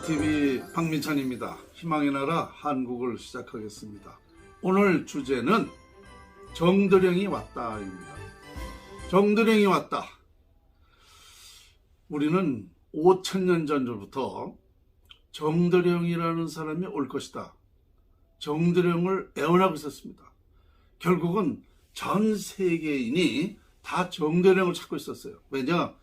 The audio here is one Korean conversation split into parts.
TV 박민찬입니다. 희망의 나라 한국을 시작하겠습니다. 오늘 주제는 정드령이 왔다입니다. 정드령이 왔다. 우리는 5,000년 전부터 정드령이라는 사람이 올 것이다. 정드령을 애원하고 있었습니다. 결국은 전 세계인이 다 정드령을 찾고 있었어요. 왜냐?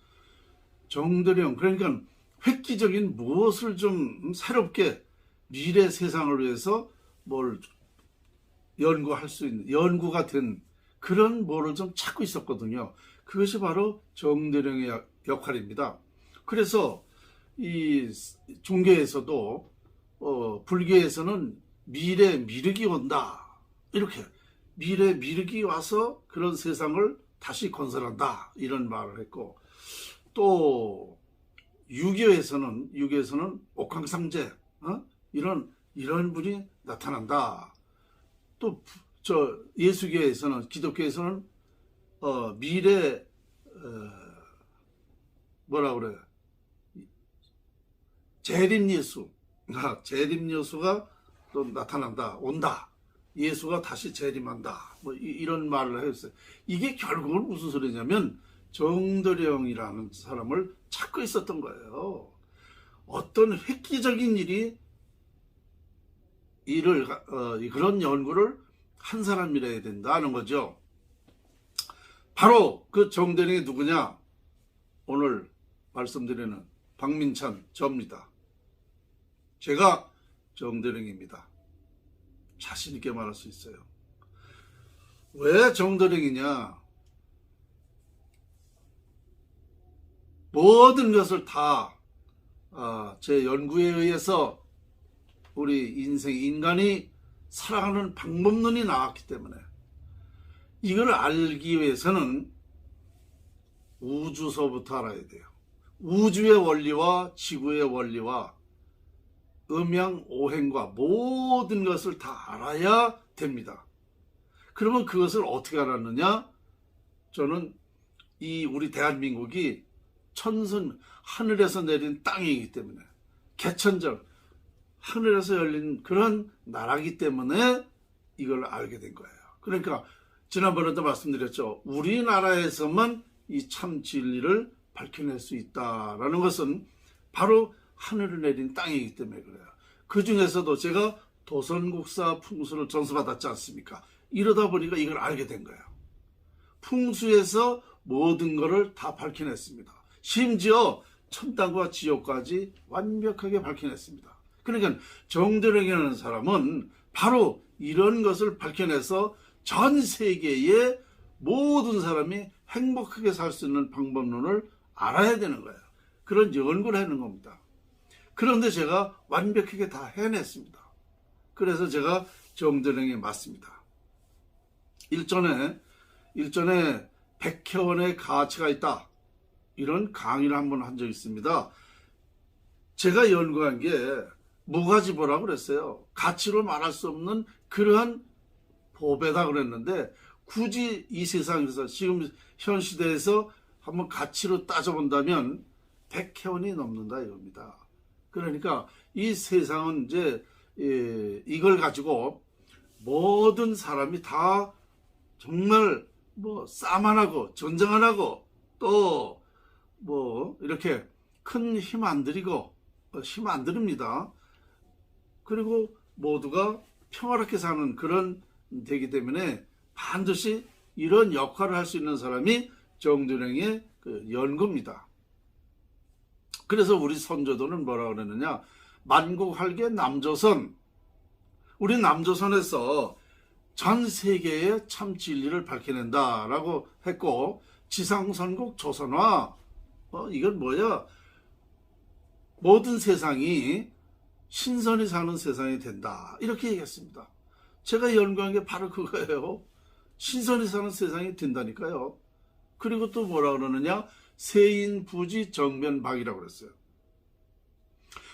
정드령, 그러니까 획기적인 무엇을 좀 새롭게 미래 세상을 위해서 뭘 연구할 수 있는, 연구가 된 그런 뭐를 좀 찾고 있었거든요. 그것이 바로 정드령의 역할입니다. 그래서 이 종교에서도 불교에서는 미래 미륵이 온다, 이렇게 미래 미륵이 와서 그런 세상을 다시 건설한다, 이런 말을 했고, 또 유교에서는 옥황상제, 이런 분이 나타난다. 또 예수교에서는, 기독교에서는 미래 뭐라 그래, 재림 예수가 또 나타난다, 온다. 예수가 다시 재림한다. 뭐 이런 말을 했어요. 이게 결국은 무슨 소리냐면 정드령이라는 사람을 찾고 있었던 거예요. 어떤 획기적인 그런 연구를 한 사람이라야 된다는 거죠. 바로 그 정드령이 누구냐? 오늘 말씀드리는 박민찬 저입니다. 제가 정드령입니다. 자신 있게 말할 수 있어요. 왜 정드령이냐? 모든 것을 다 제 연구에 의해서 우리 인간이 살아가는 방법론이 나왔기 때문에, 이걸 알기 위해서는 우주서부터 알아야 돼요. 우주의 원리와 지구의 원리와 음양오행과 모든 것을 다 알아야 됩니다. 그러면 그것을 어떻게 알았느냐? 저는 우리 대한민국이 하늘에서 내린 땅이기 때문에, 개천절, 하늘에서 열린 그런 나라이기 때문에 이걸 알게 된 거예요. 그러니까 지난번에도 말씀드렸죠. 우리나라에서만 이 참 진리를 밝혀낼 수 있다라는 것은 바로 하늘을 내린 땅이기 때문에 그래요. 그 중에서도 제가 도선국사 풍수를 전수받았지 않습니까? 이러다 보니까 이걸 알게 된 거예요. 풍수에서 모든 것을 다 밝혀냈습니다. 심지어 천당과 지옥까지 완벽하게 밝혀냈습니다. 그러니까 정드령이라는 사람은 바로 이런 것을 밝혀내서 전 세계의 모든 사람이 행복하게 살 수 있는 방법론을 알아야 되는 거예요. 그런 연구를 하는 겁니다. 그런데 제가 완벽하게 다 해냈습니다. 그래서 제가 정드령에 맞습니다. 일전에 백혜원의 가치가 있다, 이런 강의를 한번 한 적이 있습니다. 제가 연구한 게 무가지보라고 그랬어요. 가치로 말할 수 없는 그러한 보배다 그랬는데, 굳이 이 세상에서 지금 현 시대에서 한번 가치로 따져본다면 백혜원이 넘는다 이겁니다. 그러니까 이 세상은 이제 이걸 가지고 모든 사람이 다 정말 싸움 안 하고 전쟁 안 하고 또 이렇게 큰 힘 안 들이고 힘 안 들입니다. 그리고 모두가 평화롭게 사는 그런 되기 때문에 반드시 이런 역할을 할 수 있는 사람이 정드령의 연구입니다. 그래서 우리 선조들은 뭐라고 그랬느냐? 만국활계 남조선. 우리 남조선에서 전 세계의 참 진리를 밝혀낸다라고 했고, 지상선국 조선화. 이건 뭐야? 모든 세상이 신선히 사는 세상이 된다, 이렇게 얘기했습니다. 제가 연구한 게 바로 그거예요. 신선히 사는 세상이 된다니까요. 그리고 또 뭐라 그러느냐? 세인부지 정변박이라고 그랬어요.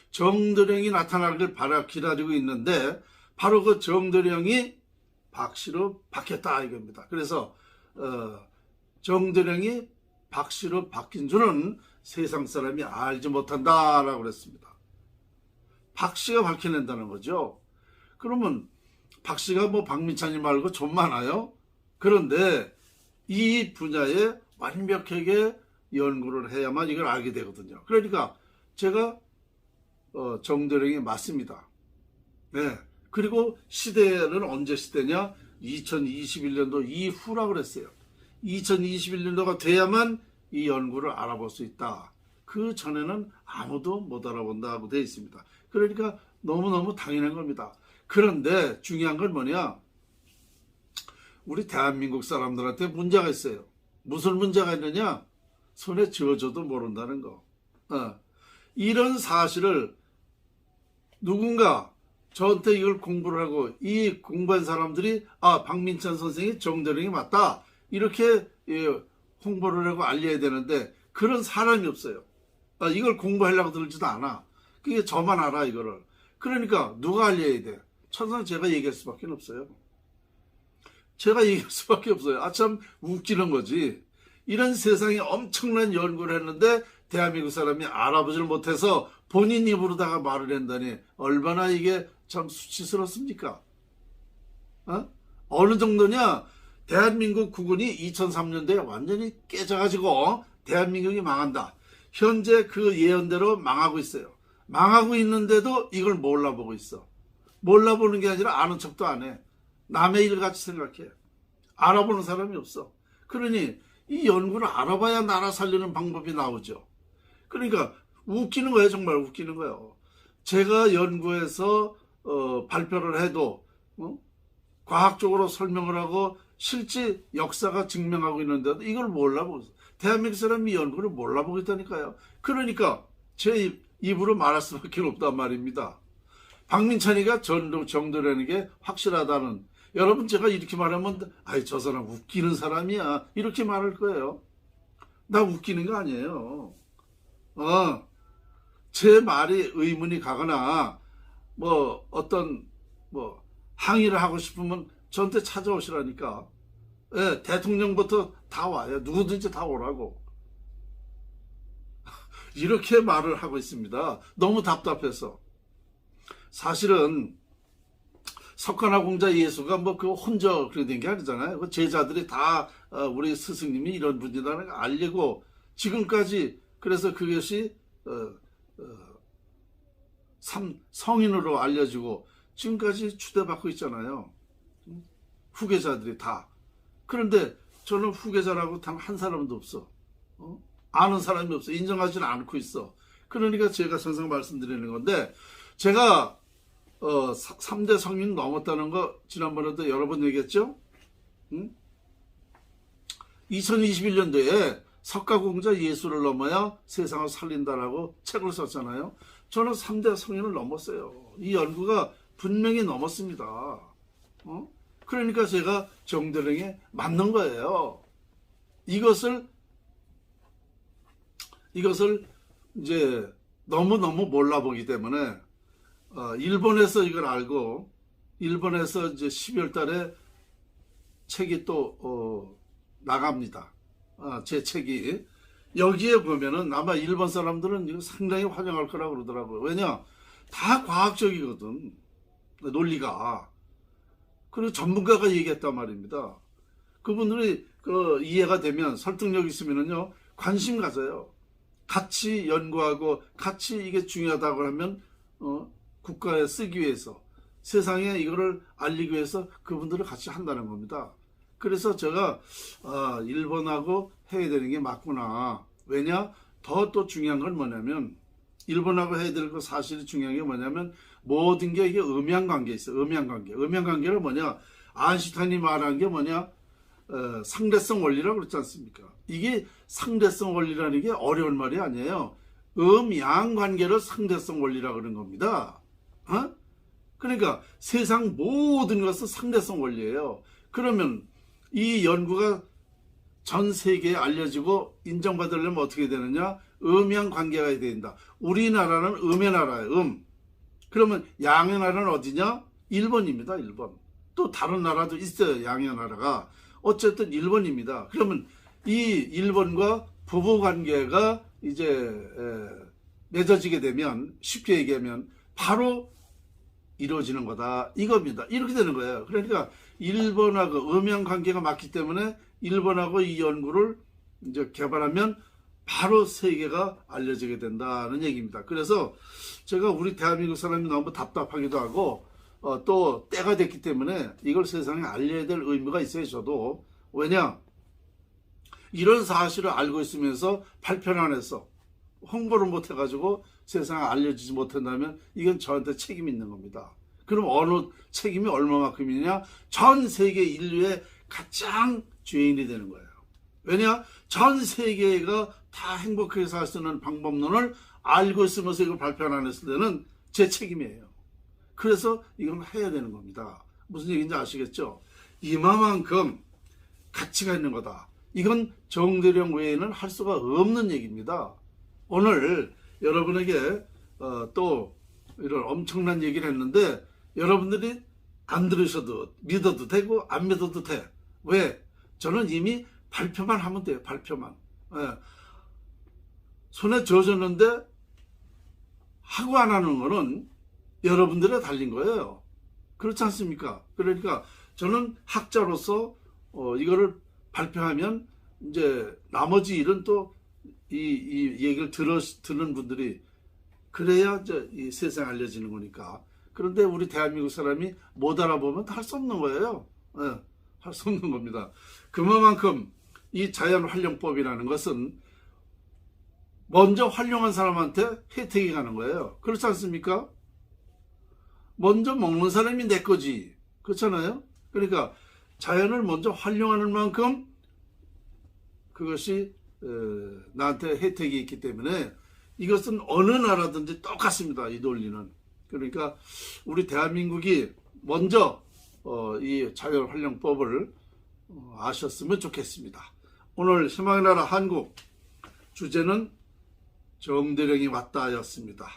정드령이 나타나길 기다리고 있는데, 바로 그 정드령이 박씨로 바뀌었다 이겁니다. 그래서 정드령이 박씨로 바뀐 줄은 세상 사람이 알지 못한다라고 그랬습니다. 박 씨가 밝혀낸다는 거죠. 그러면 박 씨가 뭐 박민찬이 말고 좀 많아요. 그런데 이 분야에 완벽하게 연구를 해야만 이걸 알게 되거든요. 그러니까 제가 정대령이 맞습니다. 네. 그리고 시대는 언제 시대냐? 2021년도 이후라고 그랬어요. 2021년도가 돼야만 이 연구를 알아볼 수 있다. 그 전에는 아무도 못 알아본다고 되어 있습니다. 그러니까 너무너무 당연한 겁니다. 그런데 중요한 건 뭐냐? 우리 대한민국 사람들한테 문제가 있어요. 무슨 문제가 있느냐? 손에 쥐어줘도 모른다는 거. 이런 사실을 누군가 저한테 이걸 공부를 하고 이 공부한 사람들이 박민찬 선생이 정대령이 맞다 이렇게 홍보를 하고 알려야 되는데 그런 사람이 없어요. 이걸 공부하려고 들지도 않아. 그게 저만 알아 이거를. 그러니까 누가 알려야 돼? 천상 제가 얘기할 수밖에 없어요. 제가 얘기할 수밖에 없어요. 참 웃기는 거지. 이런 세상에 엄청난 연구를 했는데 대한민국 사람이 알아보질 못해서 본인 입으로다가 말을 한다니 얼마나 이게 참 수치스럽습니까? 어느 정도냐? 대한민국 국군이 2003년도에 완전히 깨져가지고 대한민국이 망한다. 현재 그 예언대로 망하고 있어요. 망하고 있는데도 이걸 몰라보고 있어. 몰라보는 게 아니라 아는 척도 안 해. 남의 일같이 생각해. 알아보는 사람이 없어. 그러니 이 연구를 알아봐야 나라 살리는 방법이 나오죠. 그러니까 웃기는 거예요. 정말 웃기는 거예요. 제가 연구해서 발표를 해도 과학적으로 설명을 하고 실제 역사가 증명하고 있는데도 이걸 몰라보고 있어. 대한민국 사람이 연구를 몰라보고 있다니까요. 그러니까 제 입으로 말할 수밖에 없단 말입니다. 박민찬이가 정도라는 게 확실하다는, 여러분 제가 이렇게 말하면 저 사람 웃기는 사람이야 이렇게 말할 거예요. 나 웃기는 거 아니에요. 제 말이 의문이 가거나 어떤 항의를 하고 싶으면 저한테 찾아오시라니까. 대통령부터 다 와요. 누구든지 다 오라고. 이렇게 말을 하고 있습니다. 너무 답답해서. 사실은 석가나 공자 예수가 그 혼자 그렇게 된 게 아니잖아요. 그 제자들이 다 우리 스승님이 이런 분이라는 걸 알리고 지금까지, 그래서 그것이 성인으로 알려지고 지금까지 추대받고 있잖아요. 후계자들이 다. 그런데 저는 후계자라고 단 한 사람도 없어. 아는 사람이 없어. 인정하지는 않고 있어. 그러니까 제가 항상 말씀드리는 건데, 제가 3대 성인 넘었다는 거 지난번에도 여러 번 얘기했죠. 2021년도에 석가공자 예수를 넘어야 세상을 살린다라고 책을 썼잖아요. 저는 3대 성인을 넘었어요. 이 연구가 분명히 넘었습니다. 그러니까 제가 정대령에 맞는 거예요. 이것을 이제 너무너무 몰라보기 때문에 일본에서 이걸 알고, 일본에서 이제 12월 달에 책이 또 나갑니다. 제 책이. 여기에 보면은 아마 일본 사람들은 이거 상당히 환영할 거라고 그러더라고요. 왜냐? 다 과학적이거든. 논리가. 그리고 전문가가 얘기했단 말입니다. 그분들이 이해가 되면, 설득력 있으면은요, 관심 가져요. 같이 연구하고 같이 이게 중요하다고 하면 국가에 쓰기 위해서, 세상에 이거를 알리기 위해서 그분들을 같이 한다는 겁니다. 그래서 제가 일본하고 해야 되는 게 맞구나. 왜냐? 또 중요한 건 뭐냐면, 일본하고 해야 될 거 사실이 중요한 게 뭐냐면, 모든 게 이게 음양관계에 있어요. 음양관계. 음양관계는 뭐냐? 아인슈타인이 말한 게 뭐냐? 상대성 원리라고 그랬지 않습니까? 이게 상대성 원리라는 게 어려운 말이 아니에요. 음양 관계를 상대성 원리라고 그러는 겁니다. 그러니까 세상 모든 것은 상대성 원리예요. 그러면 이 연구가 전 세계에 알려지고 인정받으려면 어떻게 되느냐? 음양 관계가 돼야 된다. 우리나라는 음의 나라예요. 그러면 양의 나라는 어디냐? 일본입니다. 일본. 또 다른 나라도 있어요. 양의 나라가. 어쨌든 일본입니다. 그러면 이 일본과 부부 관계가 이제 맺어지게 되면, 쉽게 얘기하면 바로 이루어지는 거다 이겁니다. 이렇게 되는 거예요. 그러니까 일본하고 음양 관계가 맞기 때문에 일본하고 이 연구를 이제 개발하면 바로 세계가 알려지게 된다는 얘기입니다. 그래서 제가 우리 대한민국 사람이 너무 답답하기도 하고 또 때가 됐기 때문에 이걸 세상에 알려야 될 의무가 있어요. 저도. 왜냐? 이런 사실을 알고 있으면서 발표를 안 했어. 홍보를 못 해가지고 세상에 알려지지 못한다면 이건 저한테 책임이 있는 겁니다. 그럼 어느 책임이 얼마만큼이냐? 전 세계 인류의 가장 죄인이 되는 거예요. 왜냐? 전 세계가 다 행복하게 살 수 있는 방법론을 알고 있으면서 이걸 발표 안 했을 때는 제 책임이에요. 그래서 이건 해야 되는 겁니다. 무슨 얘기인지 아시겠죠? 이만큼 가치가 있는 거다. 이건 정대령 외에는 할 수가 없는 얘기입니다. 오늘 여러분에게 또 이런 엄청난 얘기를 했는데 여러분들이 안 들으셔도 믿어도 되고 안 믿어도 돼. 왜? 저는 이미 발표만 하면 돼요. 발표만. 손에 쥐어줬는데 하고 안 하는 거는 여러분들에 달린 거예요. 그렇지 않습니까? 그러니까 저는 학자로서 이거를 발표하면 이제 나머지 일은 또 이 얘기를 듣는 분들이 그래야 이 세상에 알려지는 거니까. 그런데 우리 대한민국 사람이 못 알아보면 할 수 없는 거예요. 할 수 없는 겁니다. 그만큼 이 자연활용법이라는 것은 먼저 활용한 사람한테 혜택이 가는 거예요. 그렇지 않습니까? 먼저 먹는 사람이 내 거지. 그렇잖아요? 그러니까 자연을 먼저 활용하는 만큼 그것이 나한테 혜택이 있기 때문에 이것은 어느 나라든지 똑같습니다. 이 논리는. 그러니까 우리 대한민국이 먼저 이 자연활용법을 아셨으면 좋겠습니다. 오늘 희망의 나라 한국 주제는 정대령이 왔다 였습니다.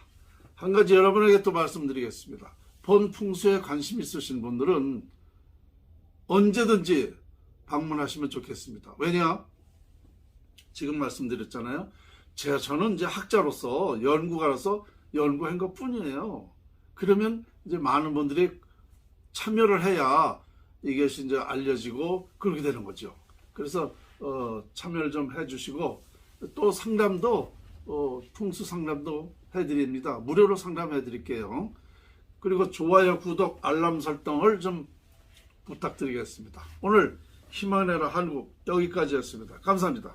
한 가지 여러분에게 또 말씀드리겠습니다. 본 풍수에 관심 있으신 분들은 언제든지 방문하시면 좋겠습니다. 왜냐? 지금 말씀드렸잖아요. 저는 이제 학자로서 연구가로서 연구한 것 뿐이에요. 그러면 이제 많은 분들이 참여를 해야 이것이 이제 알려지고 그렇게 되는 거죠. 그래서 참여를 좀 해주시고 또 상담도 풍수 상담도 해드립니다. 무료로 상담해드릴게요. 그리고 좋아요, 구독, 알람 설정을 좀 부탁드리겠습니다. 오늘 희망의 나라 한국 여기까지였습니다. 감사합니다.